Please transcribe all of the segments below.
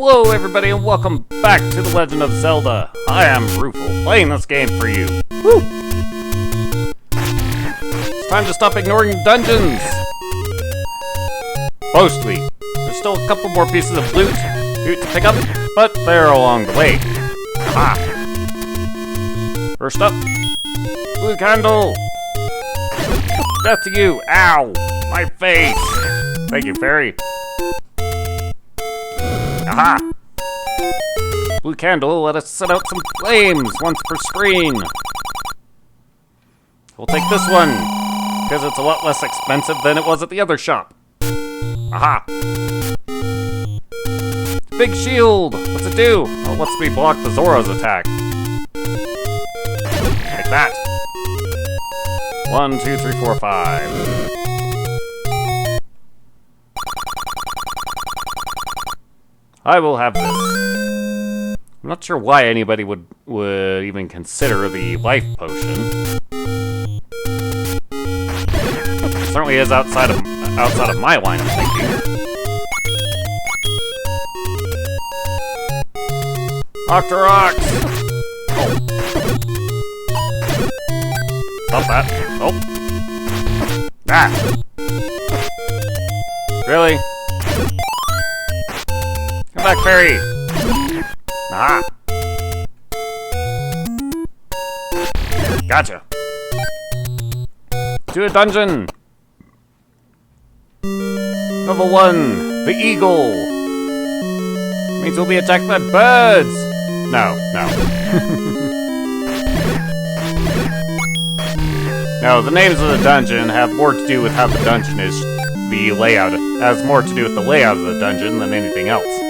Hello everybody and welcome back to The Legend of Zelda. I am Rufal, playing this game for you. Woo! It's time to stop ignoring dungeons! Mostly. There's still a couple more pieces of loot to pick up, but they're along the way. Aha! First up, blue candle! Death to you! Ow! My face! Thank you, fairy. Aha! Blue candle, let us set out some flames once per screen. We'll take this one, because it's a lot less expensive than it was at the other shop. Aha! Big shield! What's it do? Oh, it lets me block the Zora's attack. Like that. 1, 2, 3, 4, 5. I will have this. I'm not sure why anybody would even consider the life potion. It certainly is outside of my line of thinking. Dr. Rocks! Oh. Stop that. Oh. Ah! Really? Come back, fairy! Aha! Gotcha! To a dungeon! Level 1, the eagle! Means we'll be attacked by birds! No. No, the names of the dungeon have more to do with how the dungeon is, the layout. It has more to do with the layout of the dungeon than anything else.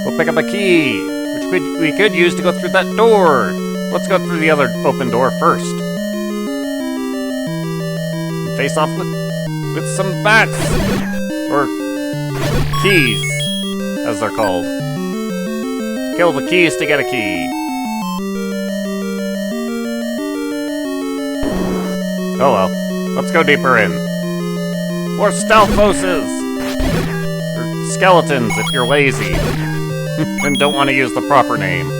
We'll pick up a key, which we could use to go through that door. Let's go through the other open door first. And face off with some bats. Or keys, as they're called. Kill the keys to get a key. Oh well, let's go deeper in. More stealthoses! Or skeletons if you're lazy. And don't want to use the proper name.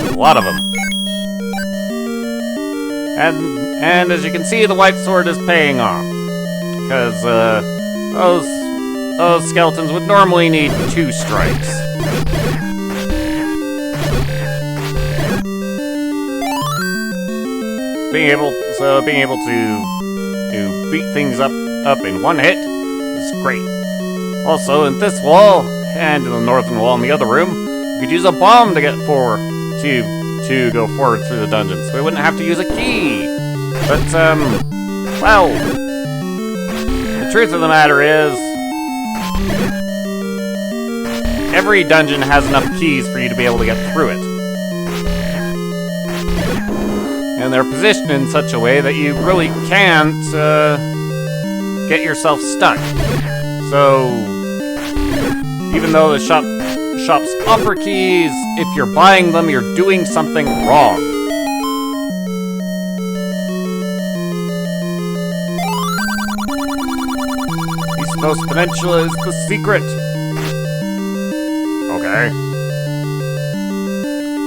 A lot of them. And as you can see, the white sword is paying off. Because those skeletons would normally need 2 strikes. Being able to beat things up in one hit is great. Also, in this wall and in the northern wall in the other room, you could use a bomb to get forward to go forward through the dungeon, so we wouldn't have to use a key. But well, the truth of the matter is, every dungeon has enough keys for you to be able to get through it. And they're positioned in such a way that you really can't get yourself stuck. So, even though the shops offer keys, if you're buying them, you're doing something wrong. East Peninsula is the secret. Okay.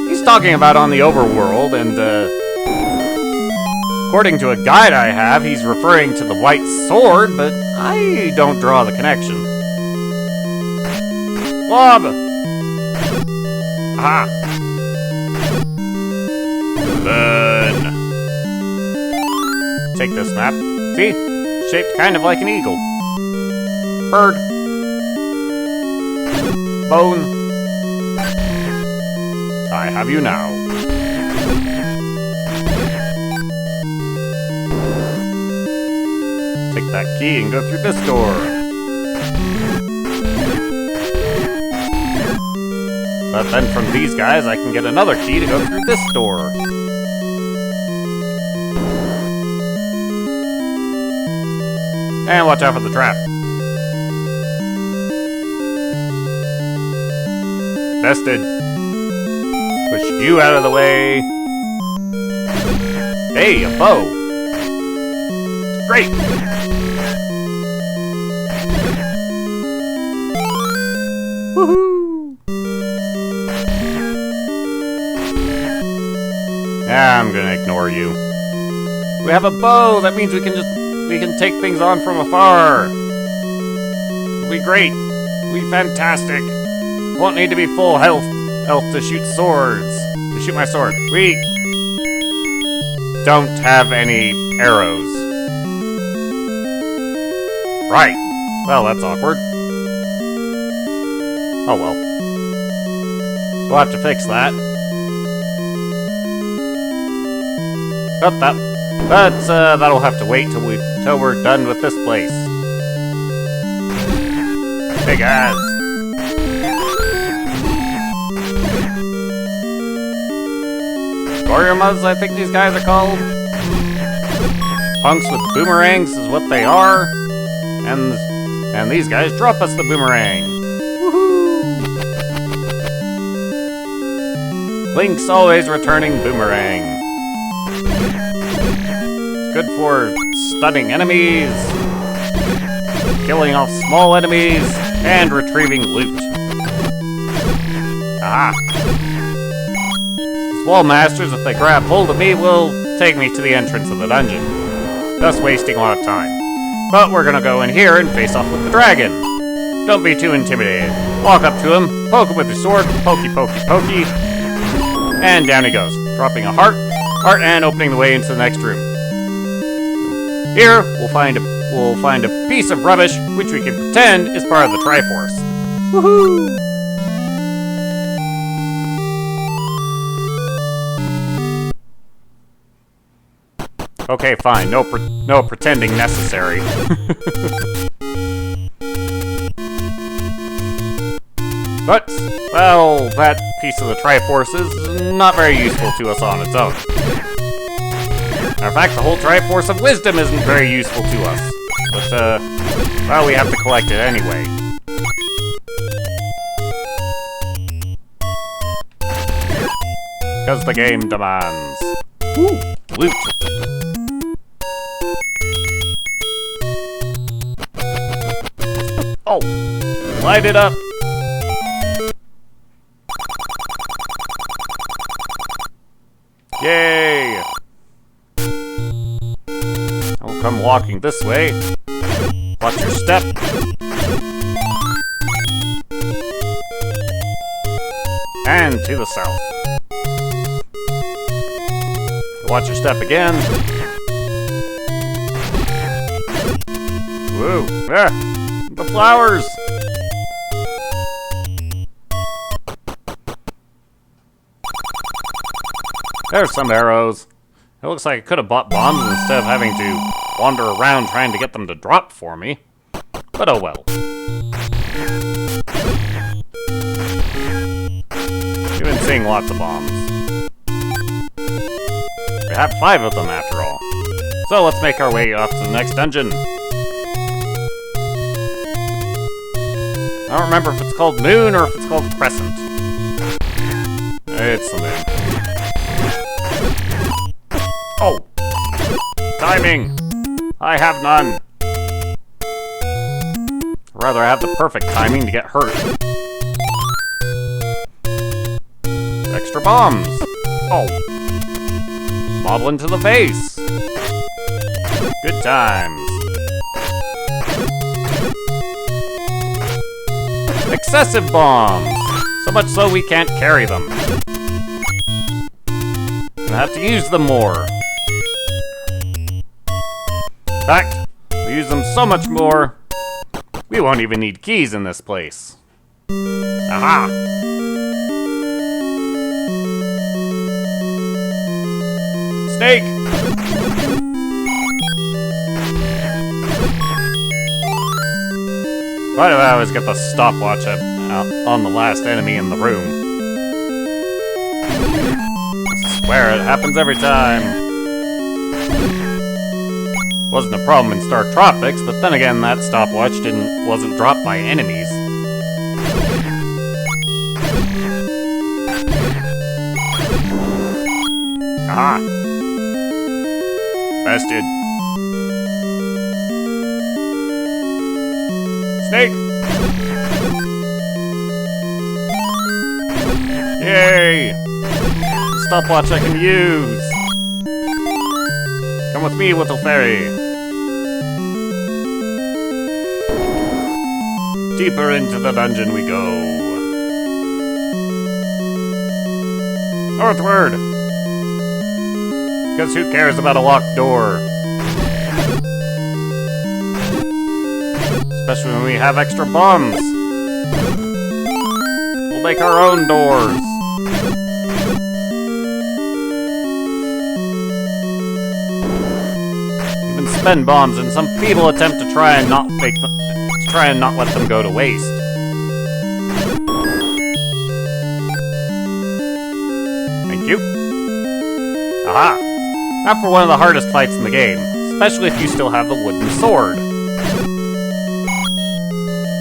He's talking about on the overworld, and according to a guide I have, he's referring to the white sword, but I don't draw the connection. Blob! Aha! Burn! Take this map. See? Shaped kind of like an eagle. Bird. Bone. I have you now. Take that key and go through this door. But then from these guys, I can get another key to go through this door. And watch out for the trap. Bested. Push you out of the way. Hey, a bow. Great! Woohoo! I'm gonna ignore you. We have a bow! That means we can take things on from afar! It'll be great! It'll be fantastic! Won't need to be full health to shoot swords. To shoot my sword. We don't have any arrows. Right. Well, that's awkward. Oh well. We'll have to fix that. But that'll have to wait till we're done with this place. Hey guys. Goryamas, I think these guys are called. Punks with boomerangs is what they are. And these guys drop us the boomerang. Woohoo! Link's always returning boomerang. It's good for stunning enemies, killing off small enemies, and retrieving loot. Aha! These wall masters, if they grab hold of me, will take me to the entrance of the dungeon, thus wasting a lot of time. But we're gonna go in here and face off with the dragon. Don't be too intimidated. Walk up to him, poke him with your sword, pokey pokey pokey, and down he goes, dropping a heart, and opening the way into the next room. Here, we'll find a piece of rubbish, which we can pretend is part of the Triforce. Woohoo! Okay, fine. No pretending necessary. But, well, that piece of the Triforce is not very useful to us on its own. Matter of fact, the whole Triforce of Wisdom isn't very useful to us. But, well, we have to collect it anyway. Because the game demands. Woo! Loot. Oh! Light it up! Yay! I'll come walking this way. Watch your step. And to the south. Watch your step again. Woo! Ah! The flowers! There's some arrows. It looks like I could have bought bombs instead of having to wander around trying to get them to drop for me. But oh well. We've been seeing lots of bombs. We have 5 of them after all. So let's make our way off to the next dungeon. I don't remember if it's called Moon or if it's called Crescent. It's the Moon. Oh! Timing! I have none. Rather, I have the perfect timing to get hurt. Extra bombs! Oh! Bobble into the face! Good times. Excessive bombs! So much so we can't carry them. Gonna have to use them more. In fact, we use them so much more, we won't even need keys in this place. Aha! Snake! Why do I always get the stopwatch on the last enemy in the room? I swear it happens every time. Wasn't a problem in Star Tropics, but then again, that stopwatch wasn't dropped by enemies. Aha! Bested. snake! Yay! Stopwatch I can use! Come with me, little fairy! Deeper into the dungeon we go. Northward! Because who cares about a locked door? Especially when we have extra bombs. We'll make our own doors. Even spend bombs in some feeble attempt to try and not let them go to waste. Thank you. Aha! Now for one of the hardest fights in the game, especially if you still have the wooden sword.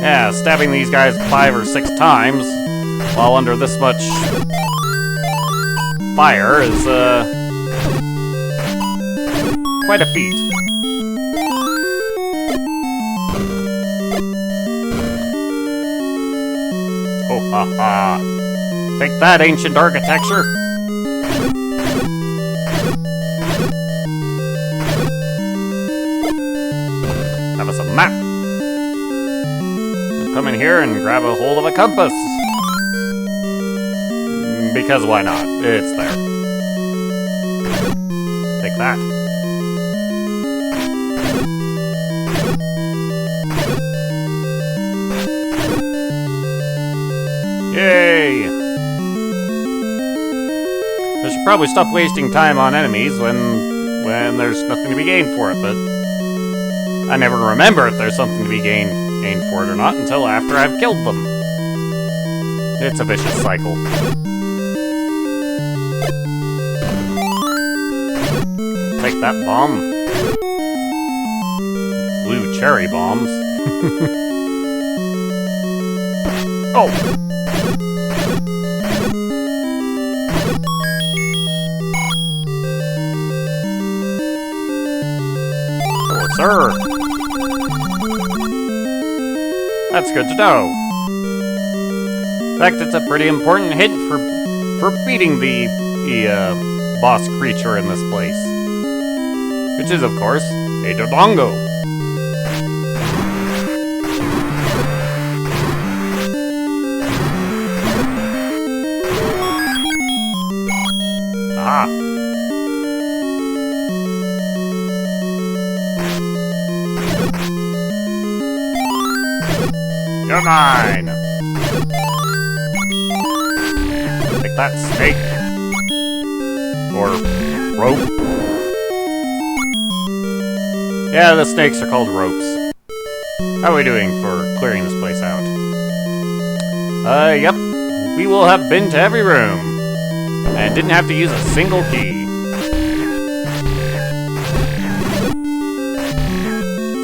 Yeah, stabbing these guys 5 or 6 times while under this much fire is quite a feat. Oh ha ha. Take that, ancient architecture. Have us a map. Come in here and grab a hold of a compass. Because why not? It's there. Take that. Yay! I should probably stop wasting time on enemies when there's nothing to be gained for it, but I never remember if there's something to be gained for it or not until after I've killed them. It's a vicious cycle. Take that bomb. Blue cherry bombs. Oh! Oh, sir! That's good to know. In fact, it's a pretty important hint for beating the boss creature in this place. Which is, of course, a Dodongo. Ah. You're mine! Take that, snake! Or rope. Yeah, the snakes are called ropes. How are we doing for clearing this place out? Yep. We will have been to every room. And didn't have to use a single key.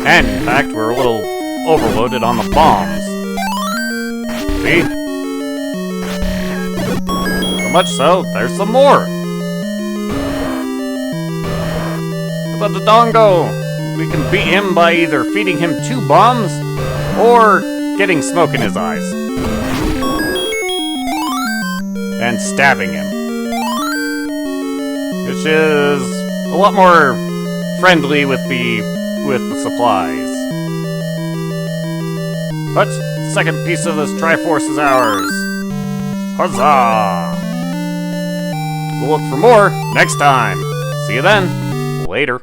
And, in fact, we're a little overloaded on the bombs. See? So much so, there's some more! How about the Dongo? We can beat him by either feeding him 2 bombs, or getting smoke in his eyes. And stabbing him. Which is a lot more friendly with the supplies. But the second piece of this Triforce is ours. Huzzah! We'll look for more next time. See you then. Later.